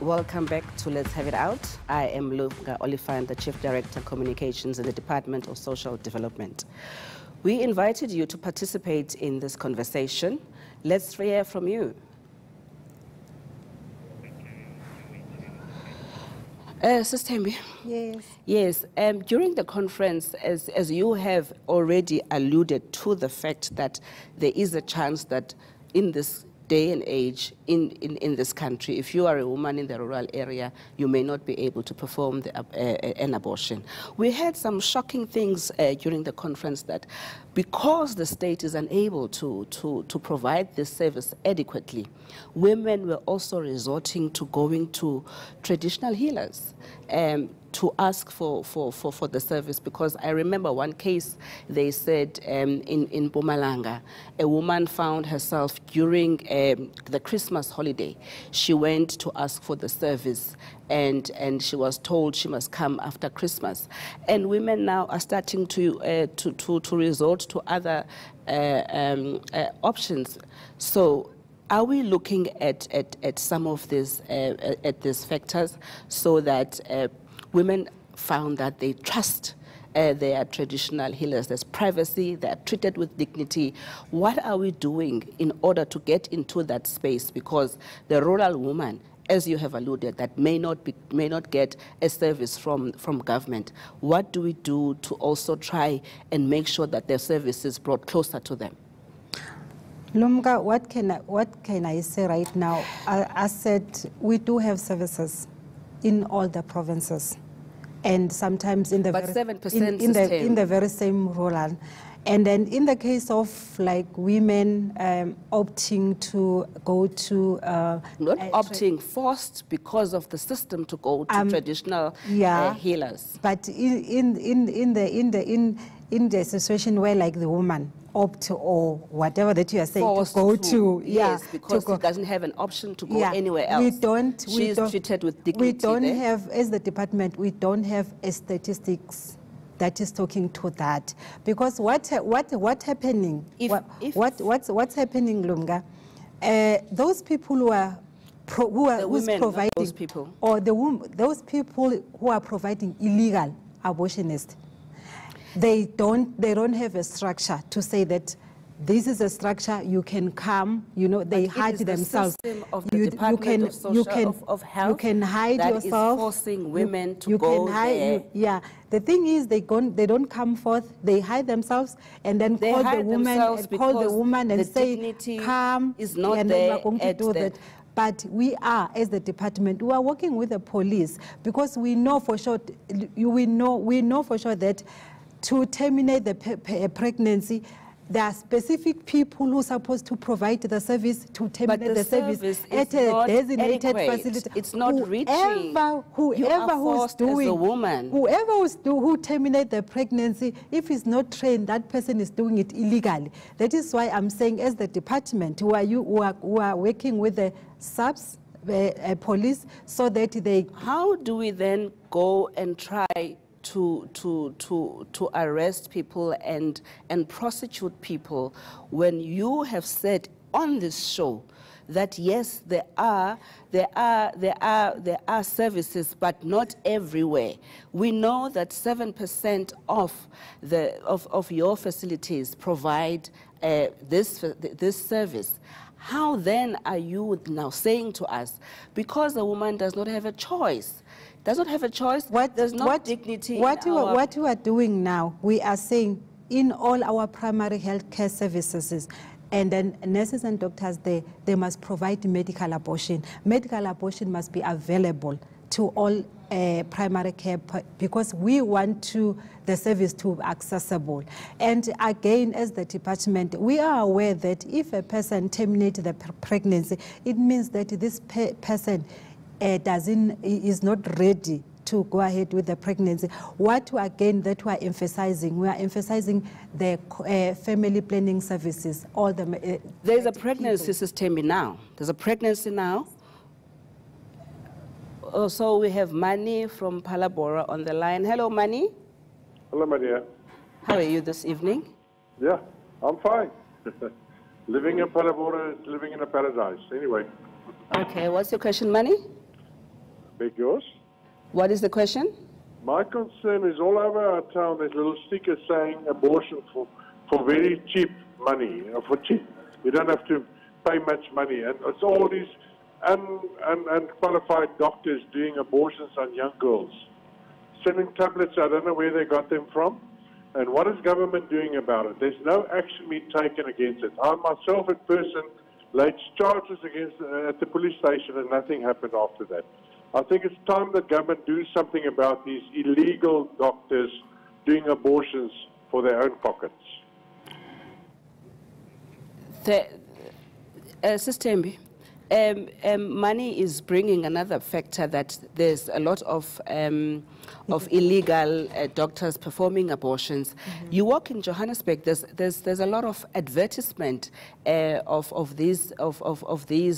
Welcome back to Let's Have It Out. I am Lumka Oliphant, the Chief Director Communications in the Department of Social Development. We invited you to participate in this conversation. Let's hear from you. Sister Thembi. Yes. Yes, during the conference, as you have already alluded to the fact that there is a chance that in this day and age in this country, if you are a woman in the rural area, you may not be able to perform an abortion. We had some shocking things during the conference that because the state is unable to provide this service adequately, women were also resorting to going to traditional healers to ask for the service, because I remember one case, they said in Mpumalanga, a woman found herself during the Christmas holiday. She went to ask for the service and she was told she must come after Christmas. And women now are starting to resort to other options. So are we looking at some of these factors so that women found that they trust their traditional healers? There's privacy, they're treated with dignity. What are we doing in order to get into that space? Because the rural woman, as you have alluded, that may not get a service from government. What do we do to also try and make sure that their service is brought closer to them? Lumka, what can I say right now? I said we do have services in all the provinces, and sometimes in the but 7% in the very same rural. And then in the case of like women opting to go to not opting, forced because of the system to go to traditional healers. But in the situation where like the woman opt or whatever that you are saying forced to go to, yes, because he doesn't have an option to go anywhere else. She's treated with dignity. We don't have, as the department, we don't have a statistics that is talking to that, because what's happening? What's happening, Lumka? Those people who's providing those people, or those people who are providing illegal abortionists, they don't have a structure to say that this is a structure you can come. You know, they hide themselves. The system of the Department of Social of Health, you can hide that yourself. Is forcing women to go there. The thing is, they don't come forth. They hide themselves and then call the woman and say, "Come." Is not and there we're going to do that. But we are, as the department, we are working with the police, because we know for sure. We know for sure that to terminate the pregnancy, there are specific people who are supposed to provide the service to terminate the service at a designated facility. It's not reaching. Whoever who terminate the pregnancy, if it's not trained, that person is doing it illegally. That is why I'm saying, as the department, who are working with the subs, police, so that they. How do we then go and try to arrest people and prosecute people when you have said on this show that yes, there are services, but not everywhere? We know that 7% of your facilities provide this service. How then are you now saying to us, because a woman does not have a choice? There's no dignity. What we are doing now, we are saying in all our primary health care services, and then nurses and doctors, they must provide medical abortion. Medical abortion must be available to all primary care, because we want the service to be accessible. And again, as the department, we are aware that if a person terminates the pregnancy, it means that this person is not ready to go ahead with the pregnancy. What again that we are emphasizing the family planning services. All the there's a pregnancy system now. There's a pregnancy now. Also, we have Mani from Palabora on the line. Hello, Mani. Hello, my dear. How are you this evening? Yeah, I'm fine. Living in Palabora is living in a paradise. Anyway. Okay, what's your question, Mani? Beg yours? What is the question? My concern is all over our town there's little stickers saying abortion for very cheap money, for cheap. You don't have to pay much money. And it's all these unqualified doctors doing abortions on young girls. Sending tablets, I don't know where they got them from. And what is government doing about it? There's no action being taken against it. I myself, in person, laid charges against at the police station and nothing happened after that. I think it's time that government do something about these illegal doctors doing abortions for their own pockets. Sister Thembi, money is bringing another factor that there's a lot of illegal doctors performing abortions. You walk in Johannesburg, there's a lot of advertisement of these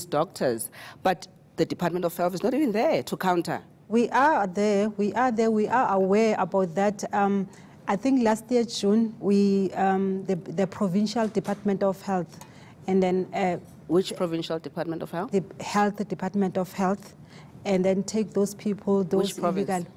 doctors, but the Department of Health is not even there to counter. We are aware about that. I think last year, June, the Provincial Department of Health, and then... Which Provincial Department of Health? The Department of Health, and then take those people, those Which province? illegal...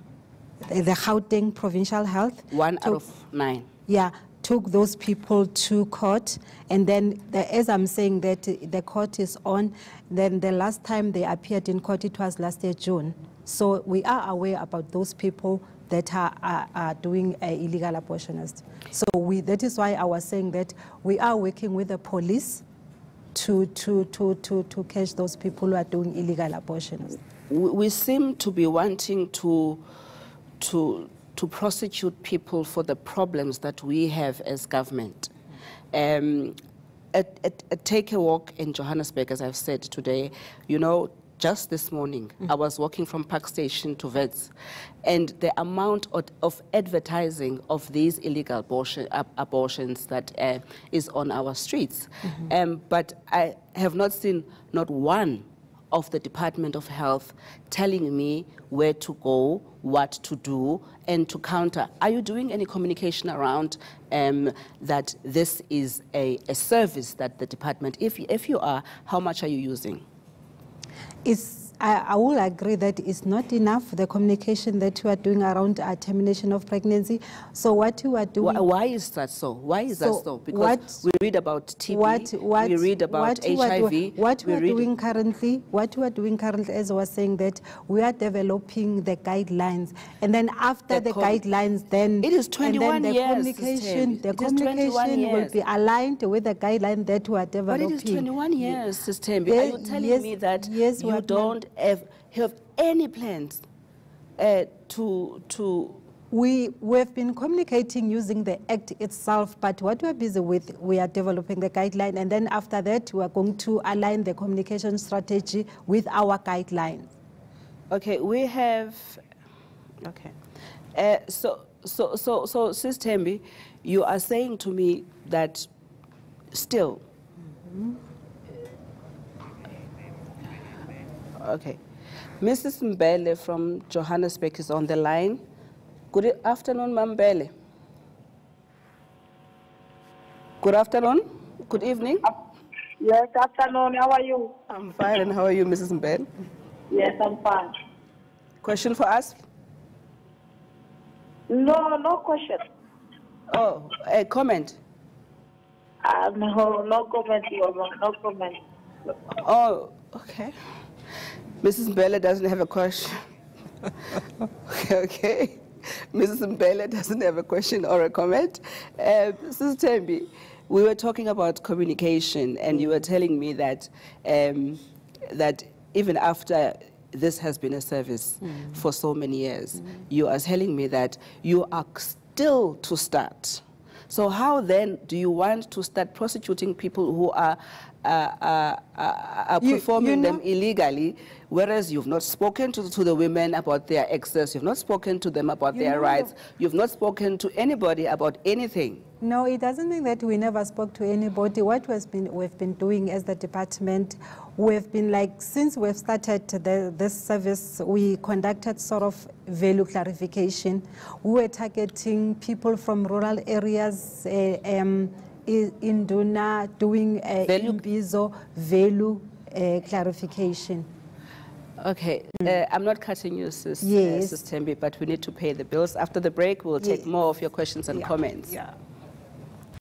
The Gauteng Provincial Health. 1 out of 9. Yeah, took those people to court, and then, as I'm saying that the court is on, then the last time they appeared in court, it was last year, June. So we are aware about those people that are doing illegal abortionists. So that is why I was saying that we are working with the police to catch those people who are doing illegal abortions. We seem to be wanting to prosecute people for the problems that we have as government. Take a walk in Johannesburg, as I've said today. You know, just this morning, I was walking from Park Station to Wits, and the amount of advertising of these illegal abortions that is on our streets. But I have not seen not one of the Department of Health telling me where to go, what to do, and to counter. Are you doing any communication around that this is a service that the department, if you are, how much are you using? I will agree that it's not enough, the communication that you are doing around termination of pregnancy. So what you are doing... Why is that so? Why is that so? Because we read about TB, we read about HIV. What we are doing currently, as I was saying, that we are developing the guidelines. And then after the guidelines, then... It is 21 years, the communication will be aligned with the guideline that we are developing. But it is 21 years, Sister Thembi. Are you telling me that you don't have any plans We've been communicating using the Act itself, but what we're busy with, we are developing the guideline, and then after that, we are going to align the communication strategy with our guidelines. Okay, we have... Okay. So, Sister Thembi, you are saying to me that still... Okay. Mrs. Mbele from Johannesburg is on the line. Good afternoon, Ma'am Mbele. Good afternoon. Good evening. Yes, afternoon. How are you? I'm fine. And how are you, Mrs. Mbele? Yes, I'm fine. Question for us? No question. Oh, a comment? No comment, no comment. Oh, okay. Mrs. Mbele doesn't have a question. Okay. Mrs. Mbele doesn't have a question or a comment. Mrs. Thembi, we were talking about communication, and you were telling me that that even after this has been a service for so many years, you are telling me that you are still to start. So how then do you want to start prosecuting people who are performing them illegally, whereas you've not spoken to the women about their access, you've not spoken to them about their rights, you've not spoken to anybody about anything? No, it doesn't mean that we never spoke to anybody. What we've been doing as the department, we've been like, since we've started this service, we conducted sort of value clarification. We were targeting people from rural areas, in Duna, doing Imbizo value clarification. Okay, I'm not cutting you, Sis Yes. Sis Thembi, but we need to pay the bills. After the break, we'll take more of your questions and comments. Yeah.